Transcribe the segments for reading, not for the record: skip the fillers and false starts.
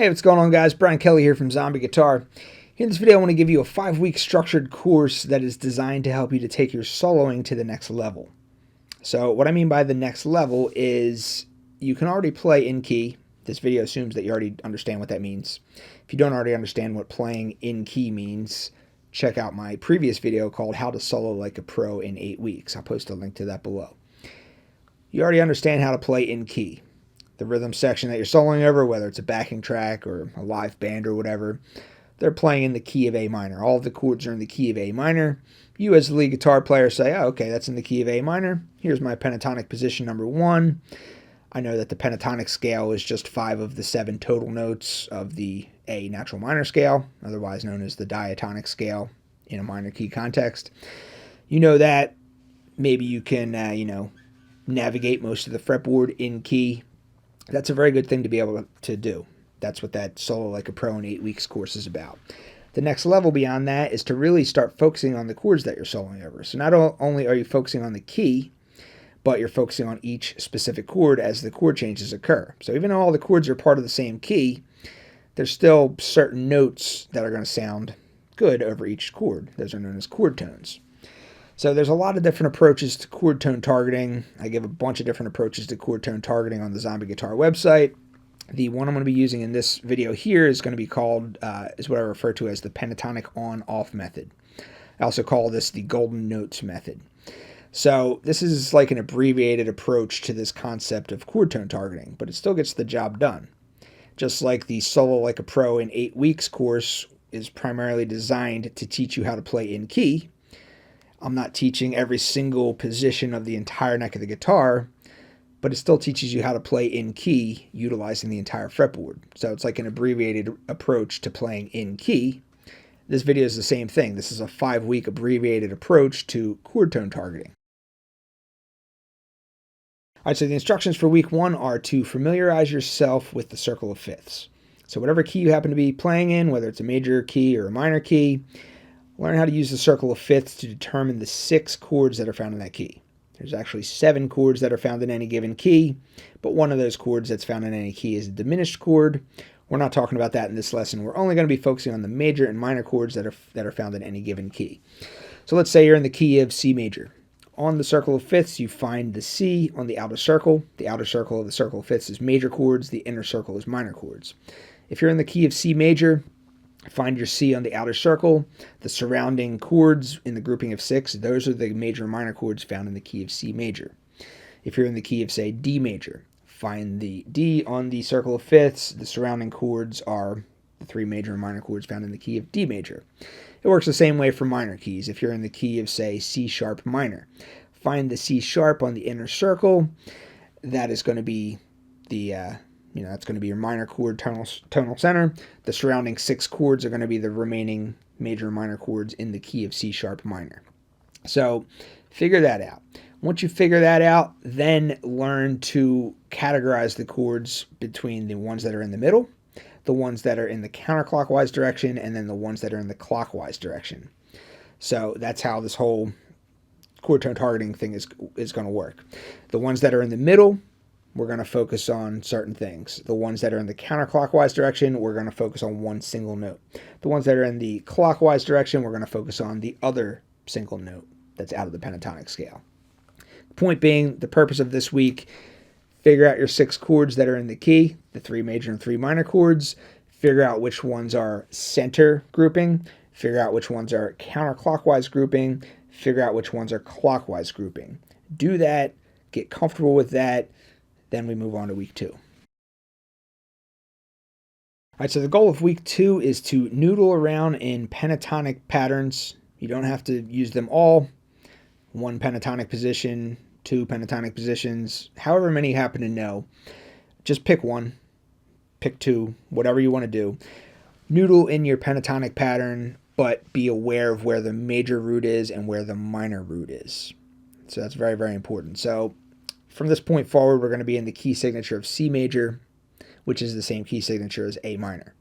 Hey, what's going on, guys? Brian Kelly here from Zombie Guitar. In this video, I want to give you a 5-week structured course that is designed to help you to take your soloing to the next level. So what I mean by the next level is you can already play in key. This video assumes that you already understand what that means. If you don't already understand what playing in key means, check out my previous video called How to Solo Like a Pro in 8 Weeks. I'll post a link to that below. You already understand how to play in key. The rhythm section that you're soloing over, whether it's a backing track or a live band or whatever, they're playing in the key of A minor. All of the chords are in the key of A minor. You as the lead guitar player say, oh, okay, that's in the key of A minor. Here's my pentatonic position number 1. I know that the pentatonic scale is just 5 of the 7 total notes of the A natural minor scale, otherwise known as the diatonic scale in a minor key context. You know that. Maybe you can, navigate most of the fretboard in key. That's a very good thing to be able to do. That's what that Solo Like a Pro in 8 Weeks course is about. The next level beyond that is to really start focusing on the chords that you're soloing over. So not only are you focusing on the key, but you're focusing on each specific chord as the chord changes occur. So even though all the chords are part of the same key, there's still certain notes that are going to sound good over each chord. Those are known as chord tones. So there's a lot of different approaches to chord tone targeting. I give a bunch of different approaches to chord tone targeting on the Zombie Guitar website. The one I'm going to be using in this video here is going to be called, is what I refer to as the pentatonic on-off method. I also call this the golden notes method. So this is like an abbreviated approach to this concept of chord tone targeting, but it still gets the job done. Just like the Solo Like a Pro in 8 Weeks course is primarily designed to teach you how to play in key, I'm not teaching every single position of the entire neck of the guitar, but it still teaches you how to play in key utilizing the entire fretboard. So it's like an abbreviated approach to playing in key. This video is the same thing. This is a 5-week abbreviated approach to chord tone targeting. All right, so the instructions for week 1 are to familiarize yourself with the circle of fifths. So whatever key you happen to be playing in, whether it's a major key or a minor key, learn how to use the circle of fifths to determine the 6 chords that are found in that key. There's actually 7 chords that are found in any given key, but one of those chords that's found in any key is a diminished chord. We're not talking about that in this lesson. We're only going to be focusing on the major and minor chords that are found in any given key. So let's say you're in the key of C major. On the circle of fifths, you find the C on the outer circle. The outer circle of the circle of fifths is major chords. The inner circle is minor chords. If you're in the key of C major, find your C on the outer circle. The surrounding chords in the grouping of 6, those are the major and minor chords found in the key of C major. If you're in the key of, say, D major, find the D on the circle of fifths. The surrounding chords are the 3 major and minor chords found in the key of D major. It works the same way for minor keys. If you're in the key of, say, C sharp minor, find the C sharp on the inner circle. That is going to be the that's going to be your minor chord tonal center. The surrounding 6 chords are going to be the remaining major and minor chords in the key of C sharp minor. So figure that out. Once you figure that out, then learn to categorize the chords between the ones that are in the middle, the ones that are in the counterclockwise direction, and then the ones that are in the clockwise direction. So that's how this whole chord tone targeting thing is going to work. The ones that are in the middle, we're going to focus on certain things. The ones that are in the counterclockwise direction, we're going to focus on one single note. The ones that are in the clockwise direction, we're going to focus on the other single note that's out of the pentatonic scale. The point being, the purpose of this week, figure out your 6 chords that are in the key, the 3 major and 3 minor chords, figure out which ones are center grouping, figure out which ones are counterclockwise grouping, figure out which ones are clockwise grouping. Do that, get comfortable with that. Then we move on to week 2. All right, so the goal of week 2 is to noodle around in pentatonic patterns. You don't have to use them all. 1 pentatonic position, 2 pentatonic positions, however many you happen to know. Just pick 1, pick 2, whatever you want to do. Noodle in your pentatonic pattern, but be aware of where the major root is and where the minor root is. So that's very, very important. So from this point forward, we're going to be in the key signature of C major, which is the same key signature as A minor.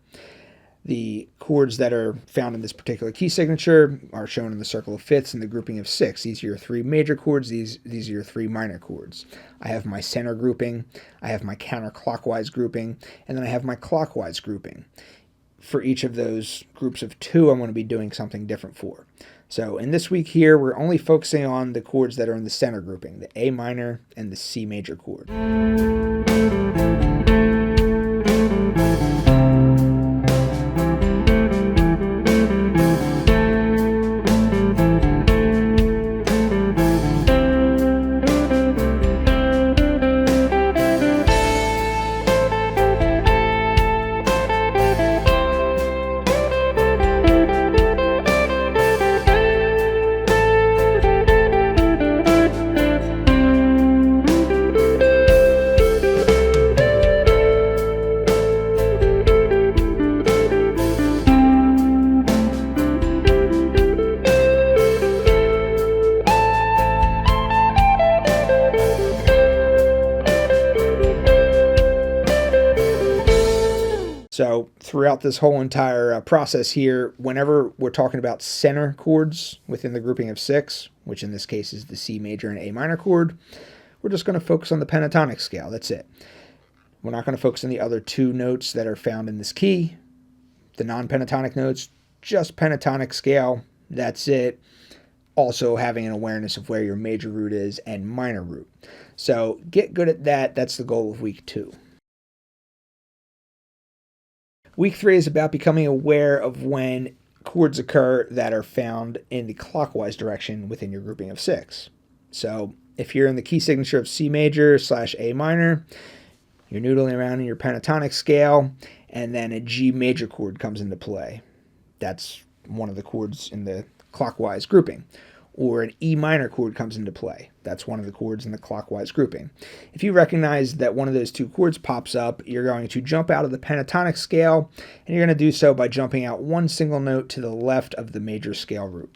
The chords that are found in this particular key signature are shown in the circle of fifths in the grouping of 6. These are your 3 major chords, these are your 3 minor chords. I have my center grouping, I have my counterclockwise grouping, and then I have my clockwise grouping. For each of those groups of 2, I'm going to be doing something different for. So in this week here, we're only focusing on the chords that are in the center grouping, the A minor and the C major chord. So throughout this whole entire process here, whenever we're talking about center chords within the grouping of 6, which in this case is the C major and A minor chord, we're just going to focus on the pentatonic scale. That's it. We're not going to focus on the other 2 notes that are found in this key, the non-pentatonic notes, just pentatonic scale. That's it. Also having an awareness of where your major root is and minor root. So get good at that. That's the goal of week 2. Week 3 is about becoming aware of when chords occur that are found in the clockwise direction within your grouping of 6. So if you're in the key signature of C major / A minor, you're noodling around in your pentatonic scale, and then a G major chord comes into play. That's one of the chords in the clockwise grouping. Or an E minor chord comes into play. That's one of the chords in the clockwise grouping. If you recognize that one of those 2 chords pops up, you're going to jump out of the pentatonic scale, and you're going to do so by jumping out one single note to the left of the major scale root.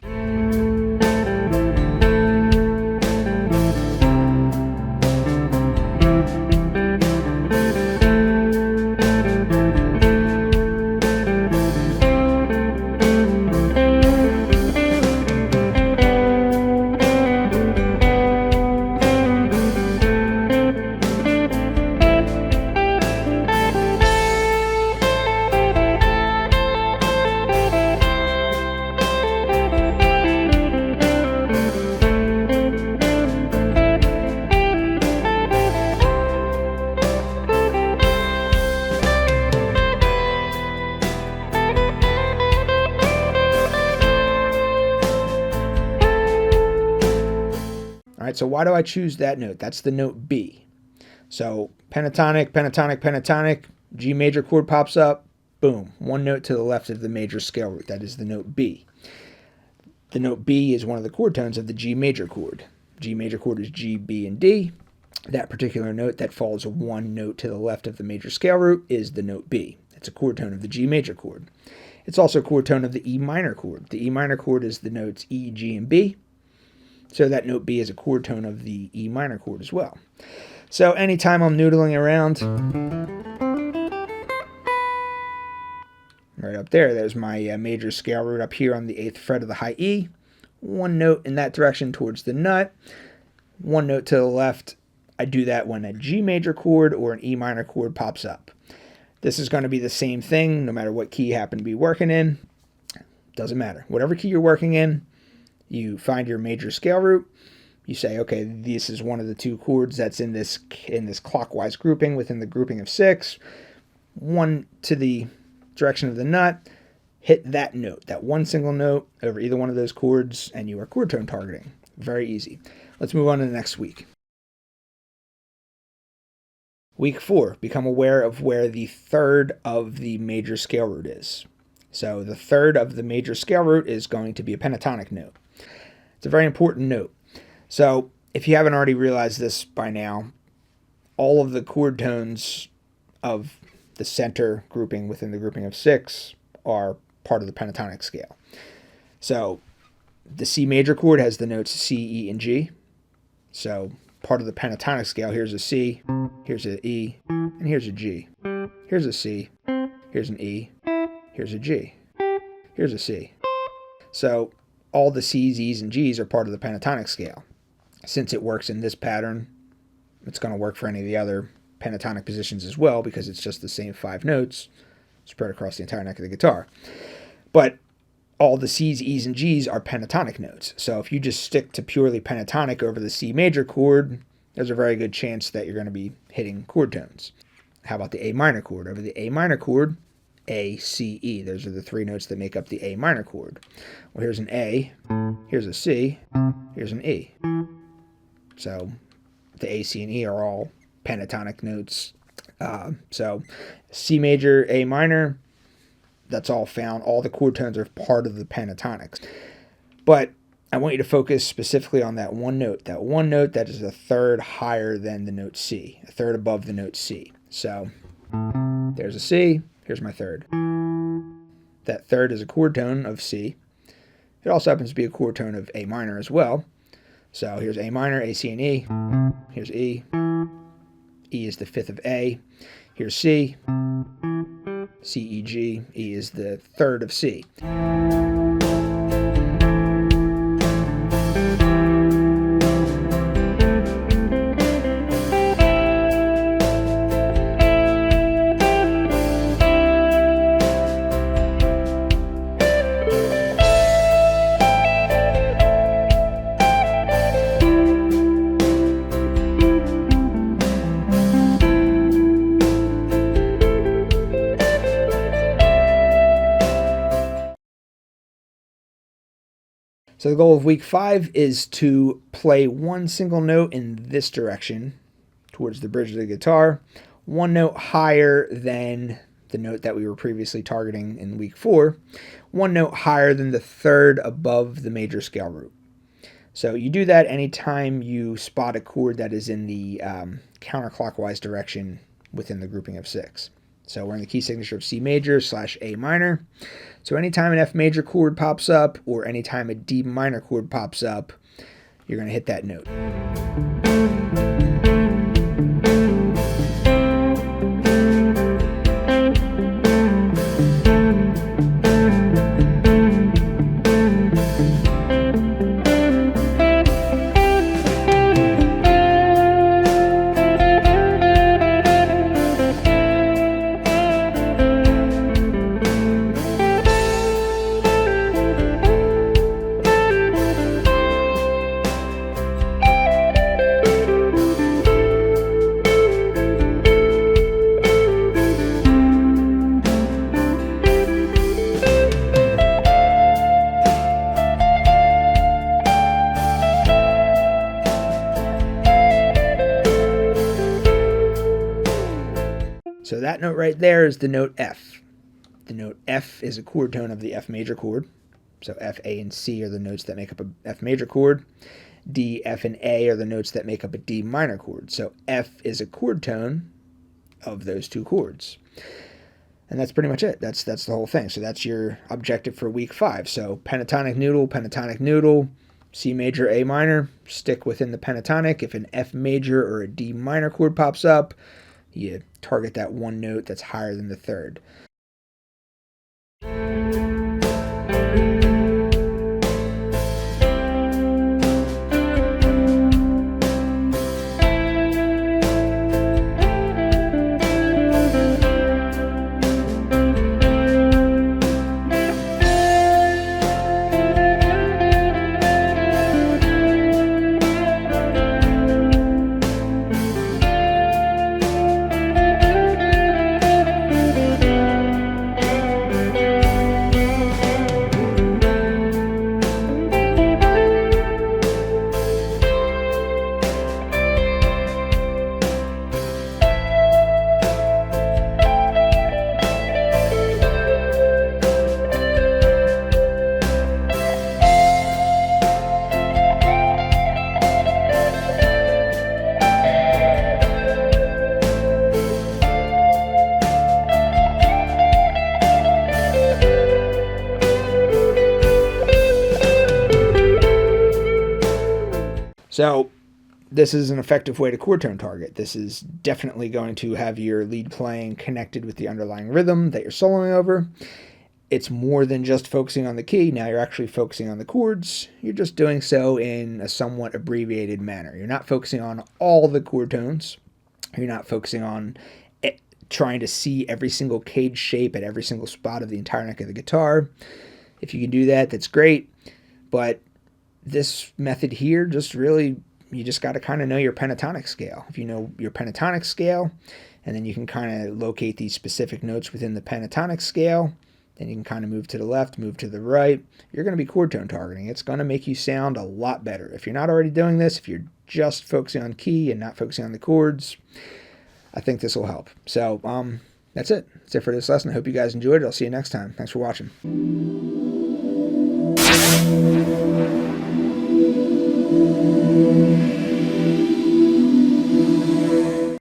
All right, so why do I choose that note? That's the note B. So pentatonic, pentatonic, pentatonic, G major chord pops up, boom, one note to the left of the major scale root. That is the note B. The note B is one of the chord tones of the G major chord. G major chord is G, B, and D. That particular note that falls one note to the left of the major scale root is the note B. It's a chord tone of the G major chord. It's also a chord tone of the E minor chord. The E minor chord is the notes E, G, and B. So that note B is a chord tone of the E minor chord as well. So anytime I'm noodling around, right up there, there's my major scale root up here on the 8th fret of the high E. One note in that direction towards the nut. One note to the left. I do that when a G major chord or an E minor chord pops up. This is going to be the same thing no matter what key you happen to be working in. Doesn't matter. Whatever key you're working in, you find your major scale root. You say, okay, this is one of the 2 chords that's in this clockwise grouping within the grouping of 6. One to the direction of the nut. Hit that note, that one single note over either one of those chords, and you are chord tone targeting. Very easy. Let's move on to the next week. Week 4, become aware of where the 3rd of the major scale root is. So the 3rd of the major scale root is going to be a pentatonic note. It's a very important note. So if you haven't already realized this by now, all of the chord tones of the center grouping within the grouping of 6 are part of the pentatonic scale. So the C major chord has the notes C, E, and G. So part of the pentatonic scale, here's a C, here's an E, and here's a G. Here's a C, here's an E, here's a G, here's a C. So all the C's, E's, and G's are part of the pentatonic scale. Since it works in this pattern, it's going to work for any of the other pentatonic positions as well, because it's just the same 5 notes spread across the entire neck of the guitar. But all the C's, E's, and G's are pentatonic notes. So if you just stick to purely pentatonic over the C major chord, there's a very good chance that you're going to be hitting chord tones. How about the A minor chord? Over the A minor chord, A, C, E. Those are the 3 notes that make up the A minor chord. Well, here's an A, here's a C, here's an E. So the A, C, and E are all pentatonic notes. So C major, A minor, that's all found. All the chord tones are part of the pentatonics. But I want you to focus specifically on that one note that is a third higher than the note C, a third above the note C. So there's a C, here's my third. That third is a chord tone of C. It also happens to be a chord tone of A minor as well. So here's A minor, A, C, and E. Here's E. E is the 5th of A. Here's C. C, E, G. E is the 3rd of C. So the goal of week 5 is to play one single note in this direction towards the bridge of the guitar, one note higher than the note that we were previously targeting in week 4, one note higher than the third above the major scale root. So you do that anytime you spot a chord that is in the counterclockwise direction within the grouping of 6. So we're in the key signature of C major / A minor. So anytime an F major chord pops up or anytime a D minor chord pops up, you're going to hit that note. So that note right there is the note F. The note F is a chord tone of the F major chord. So F, A, and C are the notes that make up a F major chord. D, F, and A are the notes that make up a D minor chord. So F is a chord tone of those 2 chords. And that's pretty much it. That's the whole thing. So that's your objective for week 5. So pentatonic noodle, C major, A minor, stick within the pentatonic. If an F major or a D minor chord pops up, you target that one note that's higher than the third. So this is an effective way to chord tone target. This is definitely going to have your lead playing connected with the underlying rhythm that you're soloing over. it's more than just focusing on the key. Now you're actually focusing on the chords. You're just doing so in a somewhat abbreviated manner. You're not focusing on all the chord tones. You're not focusing on trying to see every single cage shape at every single spot of the entire neck of the guitar. If you can do that, that's great. But this method here just really, you just got to kind of know your pentatonic scale. If you know your pentatonic scale, and then you can kind of locate these specific notes within the pentatonic scale, then you can kind of move to the left, move to the right. You're going to be chord tone targeting. It's going to make you sound a lot better. If you're not already doing this, if you're just focusing on key and not focusing on the chords, I think this will help. So that's it. That's it for this lesson. I hope you guys enjoyed it. I'll see you next time. Thanks for watching.